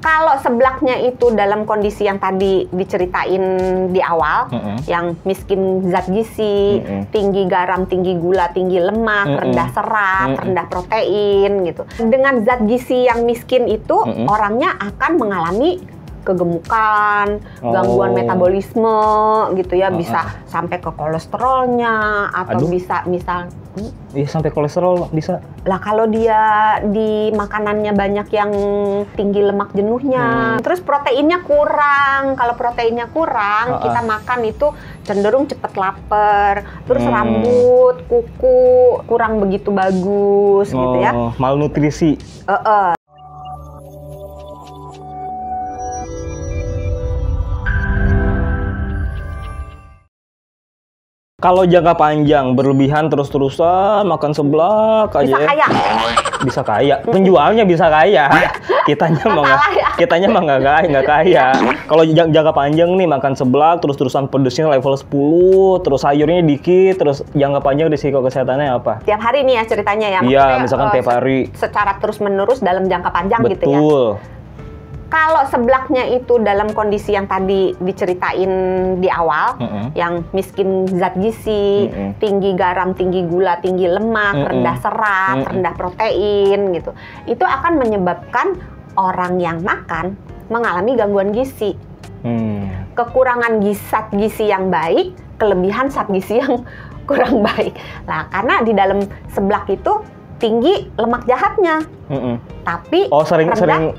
Kalau seblaknya itu dalam kondisi yang tadi diceritain di awal, yang miskin zat gizi, tinggi garam, tinggi gula, tinggi lemak, rendah serat, rendah protein gitu. Dengan zat gizi yang miskin itu, orangnya akan mengalami kegemukan, gangguan metabolisme gitu ya, bisa sampai ke kolesterolnya atau bisa misal iya sampai kolesterol bisa. lah kalau dia di makanannya banyak yang tinggi lemak jenuhnya, terus proteinnya kurang. Kalau proteinnya kurang, kita makan itu cenderung cepet lapar, terus rambut, kuku kurang begitu bagus gitu ya. Malnutrisi. Kalau jangka panjang berlebihan terus-terusan makan seblak aja Bisa kaya. Bisa kaya. Penjualnya bisa kaya. Kitanya mah nggak kaya. Kalau jangka panjang nih makan seblak terus-terusan pedesnya level 10, terus sayurnya dikit, terus jangka panjang risiko kesehatannya apa? Tiap hari nih ya ceritanya ya. Iya, misalkan tiap hari. Secara terus-menerus dalam jangka panjang gitu ya. Betul. Kalau seblaknya itu dalam kondisi yang tadi diceritain di awal, yang miskin zat gizi, tinggi garam, tinggi gula, tinggi lemak, rendah serat, rendah protein gitu, itu akan menyebabkan orang yang makan mengalami gangguan gizi. Kekurangan zat gizi yang baik, kelebihan zat gizi yang kurang baik. Nah, karena di dalam seblak itu tinggi lemak jahatnya, tapi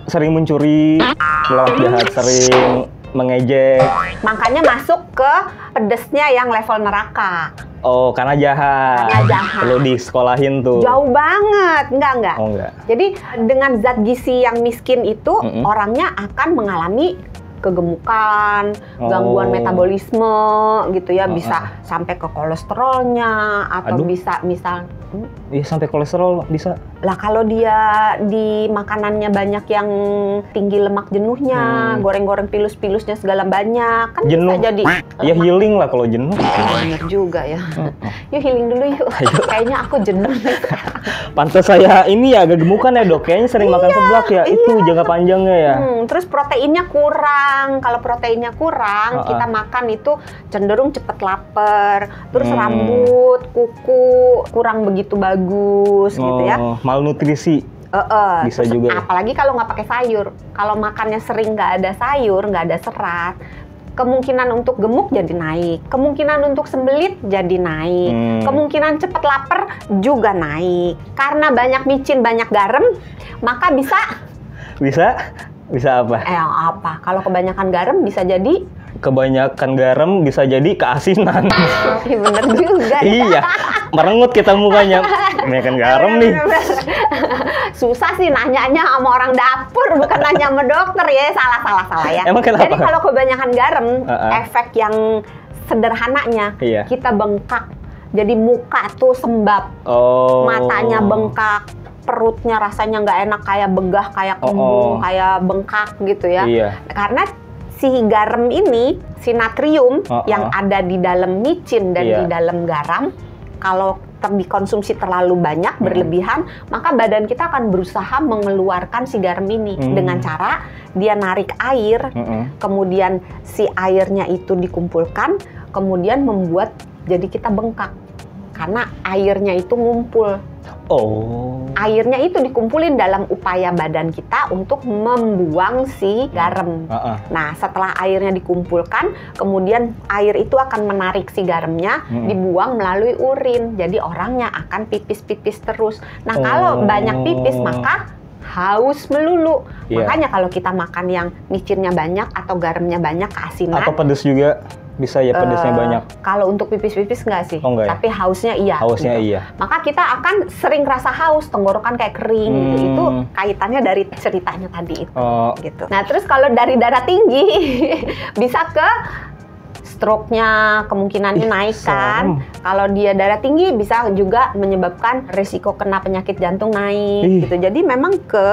sering mencuri lemak jahat, sering mengejek, makanya masuk ke pedesnya yang level neraka. Oh, karena jahat. Perlu disekolahin tuh. Jauh banget, enggak. Oh, enggak. Jadi dengan zat gizi yang miskin itu, orangnya akan mengalami kegemukan, gangguan metabolisme gitu ya, bisa sampai ke kolesterolnya atau bisa misal iya sampai kolesterol bisa. Lah kalau dia di makanannya banyak yang tinggi lemak jenuhnya, goreng-goreng pilus-pilusnya segala banyak, kan jenuh. Bisa jadi ya healing lah kalau jenuh. Bener juga ya. Yuk healing dulu yuk. Kayaknya aku jenuh nih. Pantes saya ini ya agak gemukan ya dok, kayaknya sering makan seblak ya, itu jangka panjangnya ya. Terus proteinnya kurang. Kalau proteinnya kurang, kita makan itu cenderung cepet lapar, terus rambut, kuku kurang begitu bagus gitu ya. Malnutrisi. Bisa terus juga. Apalagi kalau nggak pakai sayur. Kalau makannya sering nggak ada sayur, nggak ada serat, kemungkinan untuk gemuk jadi naik, kemungkinan untuk sembelit jadi naik, kemungkinan cepet lapar juga naik. Karena banyak micin, banyak garam, maka bisa apa? Apa? Kalau kebanyakan garam bisa jadi keasinan. Iya bener juga. Iya, merengut kita mukanya. Kebanyakan garam nih. Susah sih nanyanya sama orang dapur, bukan nanya sama dokter ya. Salah ya. Emang kenapa? Jadi kalau kebanyakan garam, efek yang sederhananya kita bengkak. Jadi muka tuh sembab, matanya bengkak, perutnya rasanya nggak enak, kayak begah, kayak kembung, kayak bengkak gitu ya. Karena si garam ini, si natrium yang ada di dalam micin dan di dalam garam, kalau dikonsumsi terlalu banyak, berlebihan, maka badan kita akan berusaha mengeluarkan si garam ini dengan cara dia narik air, kemudian si airnya itu dikumpulkan, kemudian membuat jadi kita bengkak. Karena airnya itu ngumpul. Airnya itu dikumpulin dalam upaya badan kita untuk membuang si garam. Nah, setelah airnya dikumpulkan, kemudian air itu akan menarik si garamnya, dibuang melalui urin. Jadi orangnya akan pipis-pipis terus. Nah, kalau banyak pipis maka haus melulu. Makanya kalau kita makan yang micinnya banyak atau garamnya banyak, keasinan. Atau pedes juga. Bisa ya pedesnya banyak. Kalau untuk pipis-pipis nggak sih, tapi ya? hausnya iya. Hausnya gitu. iya. Maka kita akan sering rasa haus, tenggorokan kayak kering gitu. Itu kaitannya dari ceritanya tadi itu. Gitu. Nah terus kalau dari darah tinggi bisa ke stroke-nya kemungkinannya naik kan. Kalau dia darah tinggi bisa juga menyebabkan risiko kena penyakit jantung naik gitu. Jadi memang ke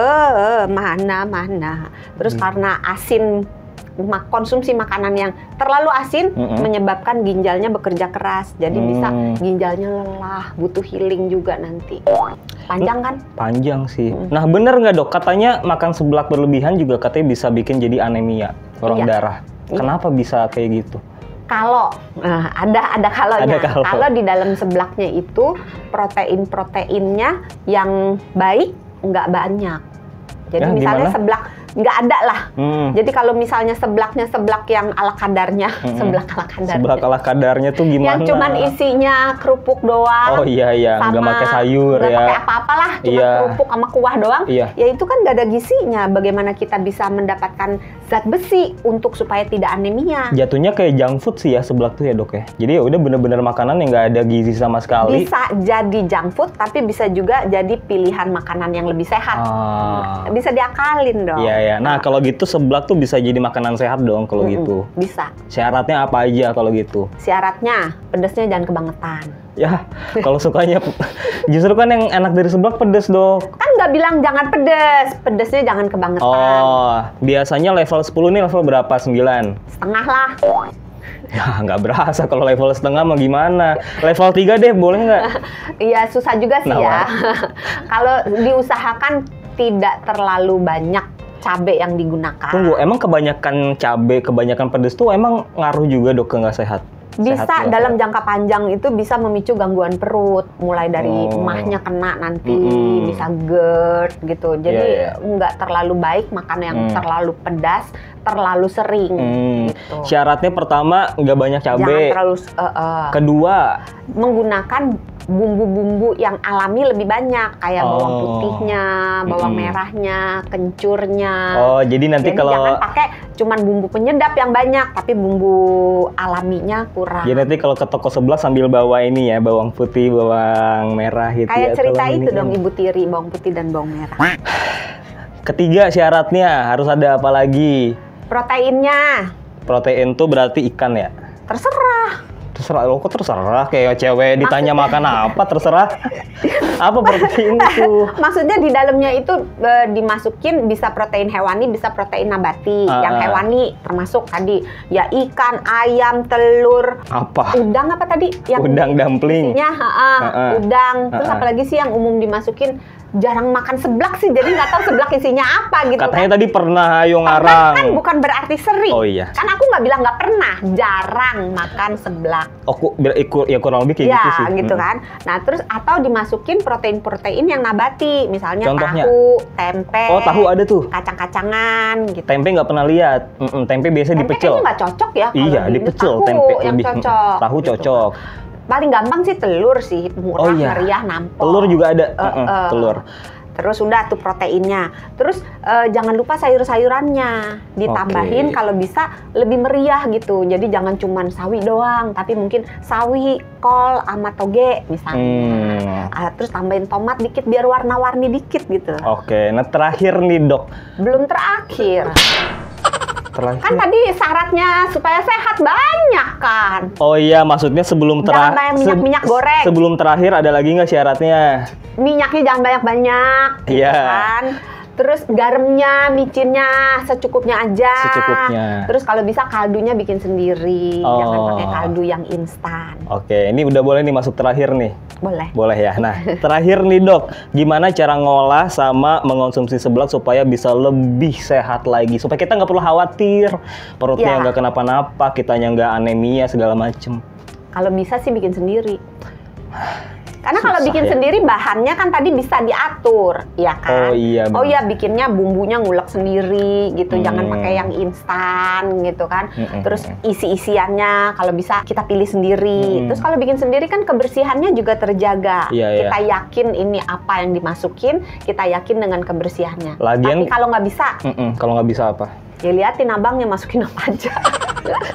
mana-mana. Terus karena asin konsumsi makanan yang terlalu asin menyebabkan ginjalnya bekerja keras. Jadi bisa ginjalnya lelah, butuh healing juga nanti. Panjang kan? Panjang sih. Nah, bener nggak dok? Katanya makan seblak berlebihan juga katanya bisa bikin jadi anemia, kurang darah. Kenapa bisa kayak gitu? Kalau ada kalonya. Kalau di dalam seblaknya itu protein-proteinnya yang baik nggak banyak. Jadi misalnya gimana? Seblak nggak ada lah. Jadi kalau misalnya seblaknya seblak yang ala kadarnya, seblak ala kadarnya. Seblak ala kadarnya tuh gimana? Yang cuman isinya kerupuk doang. Oh iya, nggak pakai sayur nggak ya. Nggak pakai apa-apalah, cuma kerupuk sama kuah doang. Ya itu kan nggak ada gizinya. Bagaimana kita bisa mendapatkan zat besi untuk supaya tidak anemia? Jatuhnya kayak junk food sih ya seblak tuh ya dok ya. Jadi ya udah bener-bener makanan yang nggak ada gizi sama sekali. Bisa jadi junk food, tapi bisa juga jadi pilihan makanan yang lebih sehat. Bisa diakalin dong. Iya. Nah, kalau gitu seblak tuh bisa jadi makanan sehat dong kalau gitu. Bisa. Syaratnya apa aja kalau gitu? Syaratnya pedesnya jangan kebangetan. Ya, kalau sukanya justru kan yang enak dari seblak pedes, Dok. Kan nggak bilang jangan pedes, pedesnya jangan kebangetan. Oh, biasanya level 10 nih level berapa? 9? Setengah lah. Ya, nggak berasa kalau level setengah mah gimana. Level 3 deh, boleh nggak? Iya, susah juga sih ya. Kalau diusahakan tidak terlalu banyak cabai yang digunakan. Tunggu, emang kebanyakan cabai, kebanyakan pedes tuh emang ngaruh juga dok ke nggak sehat? Bisa dalam jangka panjang itu bisa memicu gangguan perut, mulai dari emahnya kena nanti, bisa GERD gitu. Jadi nggak terlalu baik makan yang terlalu pedas, terlalu sering. Gitu. Syaratnya pertama nggak banyak cabai. Jangan terlalu. Kedua, menggunakan bumbu-bumbu yang alami lebih banyak, kayak bawang putihnya, bawang merahnya, kencurnya. Oh, jadi nanti kalau jangan pakai cuman bumbu penyedap yang banyak, tapi bumbu alaminya kurang. Jadi nanti kalau ke toko sebelah sambil bawa ini ya, bawang putih, bawang merah gitu. Kayak cerita itu dong Ibu Tiri, bawang putih dan bawang merah. Ketiga syaratnya harus ada apa lagi? Proteinnya. Protein tuh berarti ikan ya? Terserah. Terserah, lo kok terserah? Kayak cewek ditanya makan apa, terserah. Apa protein itu? Maksudnya di dalamnya itu dimasukin bisa protein hewani, bisa protein nabati. Yang hewani termasuk tadi ya ikan, ayam, telur. Apa? Udang apa tadi? Yang udang dumpling. Isinya, udang. Terus apalagi sih yang umum dimasukin? Jarang makan seblak sih, jadi nggak tahu seblak isinya apa gitu. Katanya kan? tadi pernah ayo ngarang. Kan bukan berarti sering. Oh iya. Kan aku nggak bilang nggak pernah, jarang makan seblak. Oh, ya kurang lebih kayak gitu sih. Ya, gitu kan. Nah, terus atau dimasukin protein-protein yang nabati, misalnya contohnya? Tahu, tempe. Oh, tahu ada tuh. Kacang-kacangan gitu. Tempe nggak pernah lihat. Tempe biasanya dipecel. Tempe nggak cocok ya. Iya, dipecel. Tempe yang lebih cocok. Tahu gitu. Cocok. Paling gampang sih telur sih, murah, meriah, nampol. Telur juga ada. Telur. Terus udah tuh proteinnya. Terus jangan lupa sayur-sayurannya ditambahin kalau bisa lebih meriah gitu. Jadi jangan cuman sawi doang, tapi mungkin sawi, kol, sama toge misalnya. Terus tambahin tomat dikit biar warna-warni dikit gitu. Oke, nah terakhir nih dok. Belum terakhir. Kan tadi syaratnya supaya sehat banyak kan. Oh iya, maksudnya sebelum terakhir minyak goreng. Sebelum terakhir ada lagi nggak syaratnya? Minyaknya jangan banyak-banyak, iya. Kan? Terus garamnya, micinnya secukupnya aja. Secukupnya. Terus kalau bisa kaldunya bikin sendiri, jangan pakai kaldu yang instan. Oke, ini udah boleh nih masuk terakhir nih. Boleh. Boleh ya. Nah, terakhir nih dok, gimana cara ngolah sama mengonsumsi seblak supaya bisa lebih sehat lagi, supaya kita nggak perlu khawatir perutnya nggak kenapa-napa, kitanya nggak anemia segala macem. Kalau bisa sih bikin sendiri. Karena kalau bikin sendiri bahannya kan tadi bisa diatur, ya kan? Oh iya. Oh iya, bikinnya bumbunya ngulek sendiri gitu, jangan pakai yang instan gitu kan. Terus isi-isiannya kalau bisa kita pilih sendiri. Terus kalau bikin sendiri kan kebersihannya juga terjaga. Kita yakin ini apa yang dimasukin, kita yakin dengan kebersihannya. Lagian, tapi kalau nggak bisa, kalau nggak bisa apa? Ya liatin abangnya masukin apa aja.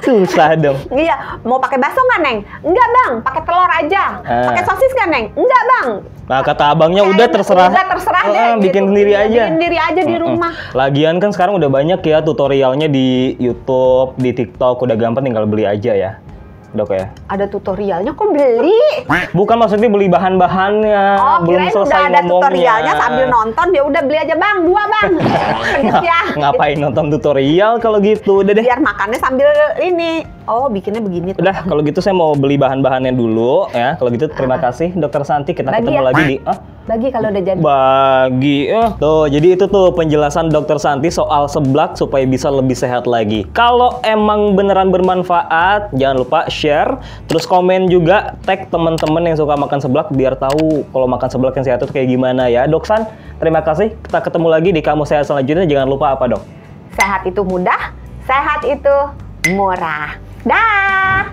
Susah dong. Iya, mau pakai bakso nggak Neng? Enggak bang, pakai telur aja. Pakai sosis nggak Neng? Enggak bang. Nah kata abangnya udah terserah. Udah terserah deh. Bikin sendiri aja. Bikin sendiri aja di rumah. Lagian kan sekarang udah banyak ya tutorialnya di YouTube, di TikTok, udah gampang tinggal beli aja ya. dok ya? Ada tutorialnya kok beli? Bukan maksudnya beli bahan-bahannya, belum selesai udah ada tutorialnya sambil nonton, ya udah beli aja bang, 2 bang. Ya. Ngapain nonton tutorial kalau gitu? Udah deh. Biar makannya sambil ini. Oh, bikinnya begini. Udah, kalau gitu saya mau beli bahan-bahannya dulu ya. Kalau gitu terima kasih Dokter Santi. Kita ketemu lagi di bagi kalau udah jadi. Bagi. Tuh, jadi itu tuh penjelasan Dokter Santi soal seblak supaya bisa lebih sehat lagi. Kalau emang beneran bermanfaat, jangan lupa share, terus komen juga, tag teman-teman yang suka makan seblak biar tahu kalau makan seblak yang sehat itu kayak gimana ya. Dok San, terima kasih. Kita ketemu lagi di Kamu Sehat selanjutnya. Jangan lupa apa, Dok? Sehat itu mudah, sehat itu murah. Dah.